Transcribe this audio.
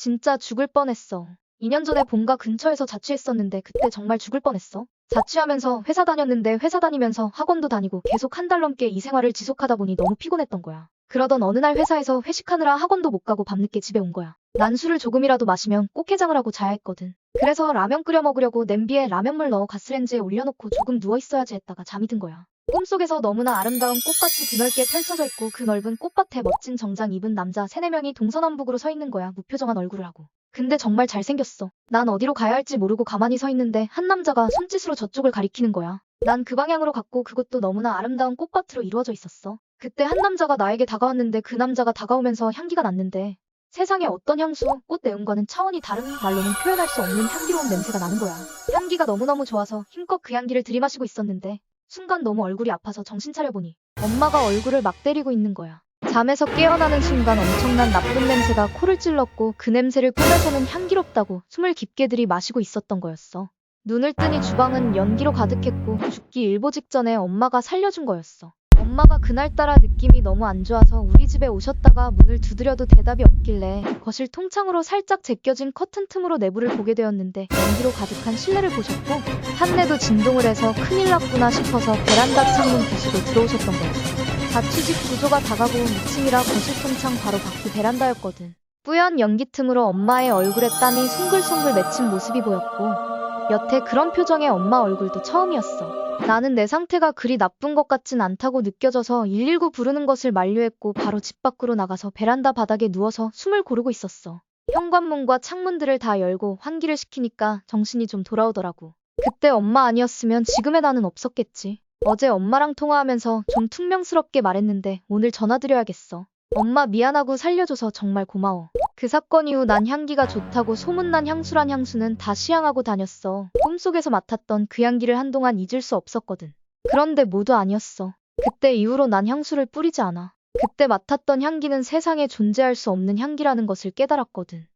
진짜 죽을 뻔했어. 2년 전에 본가 근처에서 자취했었는데 그때 정말 죽을 뻔했어. 자취하면서 회사 다녔는데 회사 다니면서 학원도 다니고 계속 한 달 넘게 이 생활을 지속하다 보니 너무 피곤했던 거야. 그러던 어느 날 회사에서 회식하느라 학원도 못 가고 밤늦게 집에 온 거야. 난 술을 조금이라도 마시면 꼭 해장을 하고 자야 했거든. 그래서 라면 끓여 먹으려고 냄비에 라면물 넣어 가스레인지에 올려놓고 조금 누워있어야지 했다가 잠이 든 거야. 꿈속에서 너무나 아름다운 꽃밭이 드넓게 펼쳐져 있고 그 넓은 꽃밭에 멋진 정장 입은 남자 3~4명이 동서남북으로 서 있는 거야. 무표정한 얼굴을 하고. 근데 정말 잘생겼어. 난 어디로 가야 할지 모르고 가만히 서 있는데 한 남자가 손짓으로 저쪽을 가리키는 거야. 난 그 방향으로 갔고 그곳도 너무나 아름다운 꽃밭으로 이루어져 있었어. 그때 한 남자가 나에게 다가왔는데 그 남자가 다가오면서 향기가 났는데 세상에 어떤 향수, 꽃 내음과는 차원이 다른 말로는 표현할 수 없는 향기로운 냄새가 나는 거야. 향기가 너무너무 좋아서 힘껏 그 향기를 들이마시고 있었는데 순간 너무 얼굴이 아파서 정신 차려보니 엄마가 얼굴을 막 때리고 있는 거야. 잠에서 깨어나는 순간 엄청난 나쁜 냄새가 코를 찔렀고 그 냄새를 뿜에서는 향기롭다고 숨을 깊게 들이마시고 있었던 거였어. 눈을 뜨니 주방은 연기로 가득했고 죽기 일보 직전에 엄마가 살려준 거였어. 엄마가 그날따라 느낌이 너무 안 좋아서 우리 집에 오셨다가 문을 두드려도 대답이 없길래 거실 통창으로 살짝 제껴진 커튼 틈으로 내부를 보게 되었는데 연기로 가득한 실내를 보셨고 한내도 진동을 해서 큰일 났구나 싶어서 베란다 창문 부수고 들어오셨던 거였어. 자취집 구조가 다가구 2층이라 거실 통창 바로 밖이 베란다였거든. 뿌연 연기 틈으로 엄마의 얼굴에 땀이 송글송글 맺힌 모습이 보였고 여태 그런 표정의 엄마 얼굴도 처음이었어. 나는 내 상태가 그리 나쁜 것 같진 않다고 느껴져서 119 부르는 것을 만류했고 바로 집 밖으로 나가서 베란다 바닥에 누워서 숨을 고르고 있었어. 현관문과 창문들을 다 열고 환기를 시키니까 정신이 좀 돌아오더라고. 그때 엄마 아니었으면 지금의 나는 없었겠지. 어제 엄마랑 통화하면서 좀 퉁명스럽게 말했는데 오늘 전화드려야겠어. 엄마 미안하고 살려줘서 정말 고마워. 그 사건 이후 난 향기가 좋다고 소문난 향수란 향수는 다 시향하고 다녔어. 꿈속에서 맡았던 그 향기를 한동안 잊을 수 없었거든. 그런데 모두 아니었어. 그때 이후로 난 향수를 뿌리지 않아. 그때 맡았던 향기는 세상에 존재할 수 없는 향기라는 것을 깨달았거든.